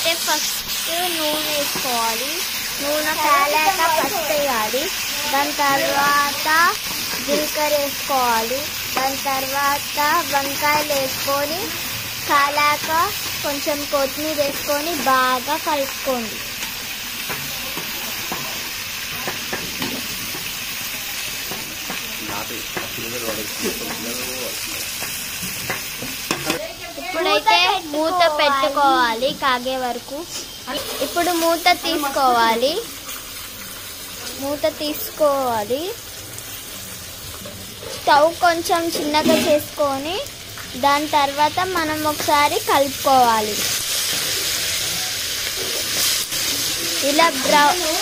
ఇప్పుడైతే ఫస్ట్ నూనె వేసుకోవాలి. నూనె కాలాక పసుపు వేయాలి. దాని తర్వాత జీలకర్ర వేసుకోవాలి. దాని తర్వాత వంకాయలు వేసుకొని కాలాక కొంచెం కొత్తిమీర వేసుకొని బాగా కలుపుకోండి. ఇప్పుడైతే మూత పెట్టుకోవాలి కాగే వరకు. ఇప్పుడు మూత తీసుకోవాలి. స్టవ్ కొంచెం చిన్నగా చేసుకొని దాని తర్వాత మనం ఒకసారి కలుపుకోవాలి. ఇలా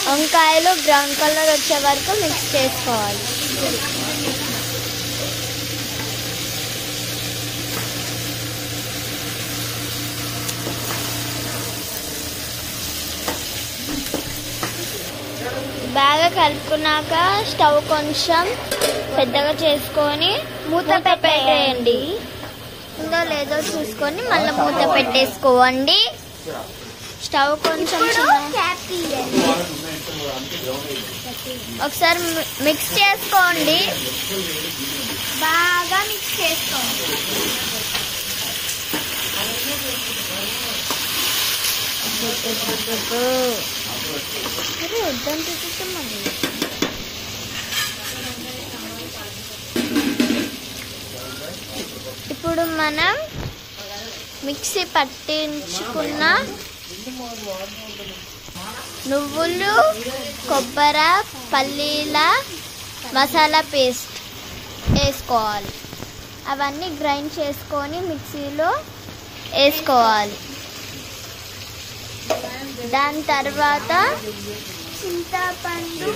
వంకాయలు బ్రౌన్ కలర్ వచ్చే వరకు మిక్స్ చేసుకోవాలి. బాగా కలుపుకున్నాక స్టవ్ కొంచెం పెద్దగా చేసుకొని మూత పెట్టేయండి. ఉందో లేదో చూసుకొని మళ్ళీ మూత పెట్టేసుకోండి. స్టవ్ కొంచెం ఒకసారి మిక్స్ చేసుకోండి. బాగా మిక్స్ చేసుకోండి. ఇప్పుడు మనం మిక్సీ పట్టించుకున్న నువ్వులు, కొబ్బరి, పల్లీల మసాలా పేస్ట్ వేసుకోవాలి. అవన్నీ గ్రైండ్ చేసుకొని మిక్సీలో వేసుకోవాలి. దాని తర్వాత చింతపండు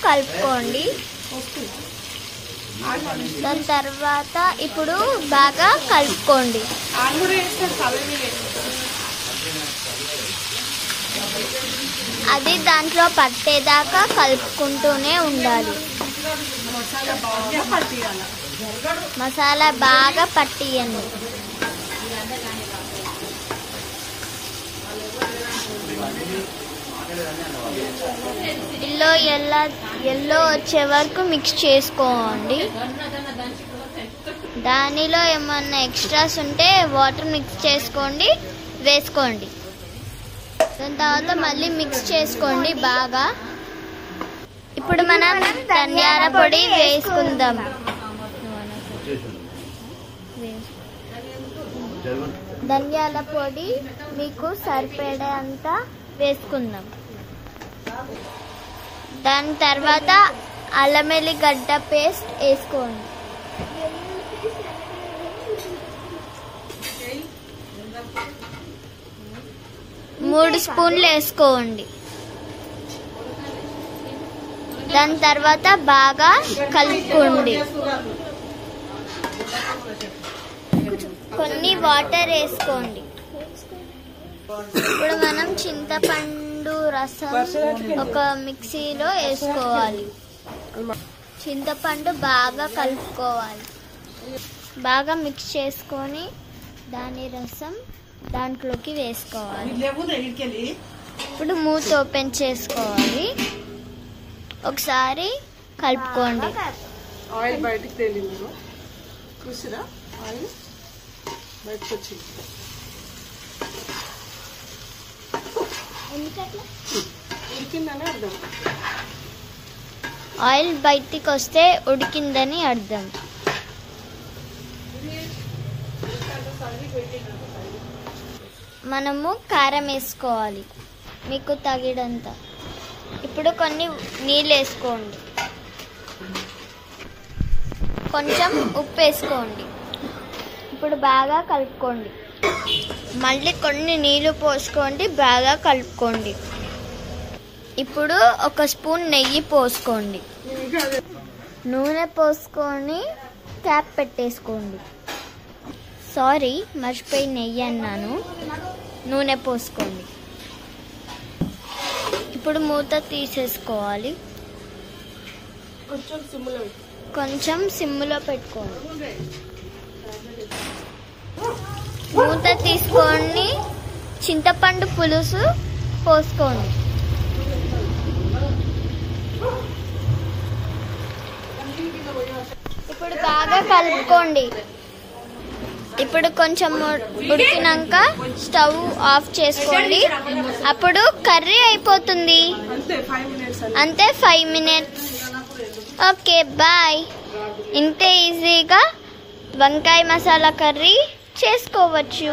కలుపుకోండి. దాని తర్వాత ఇప్పుడు బాగా కలుపుకోండి. అది దాంట్లో పట్టేదాకా కలుపుకుంటూనే ఉండాలి. మసాలా బాగా పట్టియండి. ఎల్లో వచ్చే వరకు మిక్స్ చేసుకోండి. దానిలో ఏమన్నా ఎక్స్ట్రాస్ ఉంటే వాటర్ మిక్స్ చేసుకోండి, వేసుకోండి. దాని తర్వాత మళ్ళీ మిక్స్ చేసుకోండి బాగా. ఇప్పుడు మనం ధనియాల పొడి వేసుకుందాం. ధనియాల పొడి మీకు సరిపడేంత వేసుకుందాం. దాని తర్వాత అల్లం వెల్లిగడ్డ పేస్ట్ వేసుకోండి. మూడు స్పూన్లు వేసుకోండి. దాని తర్వాత బాగా కలుపుకోండి. కొన్ని వాటర్ వేసుకోండి. ఇప్పుడు మనం చింతపండు రసం ఒక మిక్సీలో వేసుకోవాలి. చింతపండు బాగా కలుపుకోవాలి. బాగా మిక్స్ చేసుకొని దాని రసం దాంట్లోకి వేసుకోవాలి. ఇప్పుడు మూత ఓపెన్ చేసుకోవాలి. ఒకసారి కలుపుకోండి. ఆయిల్ బయటికి తేలింది, చూసిరా? ఆయిల్ బయటకు వచ్చింది. ఉడికిందని అర్థం. ఆయిల్ బయటికి వస్తే ఉడికిందని అర్థం. మనము కారం వేసుకోవాలి మీకు తగినంత. ఇప్పుడు కొన్ని నీళ్ళు వేసుకోండి. కొంచెం ఉప్పు వేసుకోండి. ఇప్పుడు బాగా కలుపుకోండి. మళ్ళీ కొన్ని నీళ్ళు పోసుకోండి, బాగా కలుపుకోండి. ఇప్పుడు ఒక స్పూన్ నెయ్యి పోసుకోండి. నూనె పోసుకొని క్యాప్ పెట్టేసుకోండి. సారీ, మర్చిపోయి నెయ్యి అన్నాను. నూనె పోసుకోండి. ఇప్పుడు మూత తీసేసుకోవాలి. కొంచెం సిమ్లో పెట్టుకోండి. మూత తీసుకొని చింతపండు పులుసు పోసుకోండి. ఇప్పుడు బాగా కలుపుకోండి. ఇప్పుడు కొంచెం ఉడికినాక స్టవ్ ఆఫ్ చేసుకోండి. అప్పుడు కర్రీ అయిపోతుంది. అంతే 5 మినిట్స్. Okay bye. ఇంతే ఈజీగా వంకాయ మసాలా కర్రీ చేసుకోవచ్చు.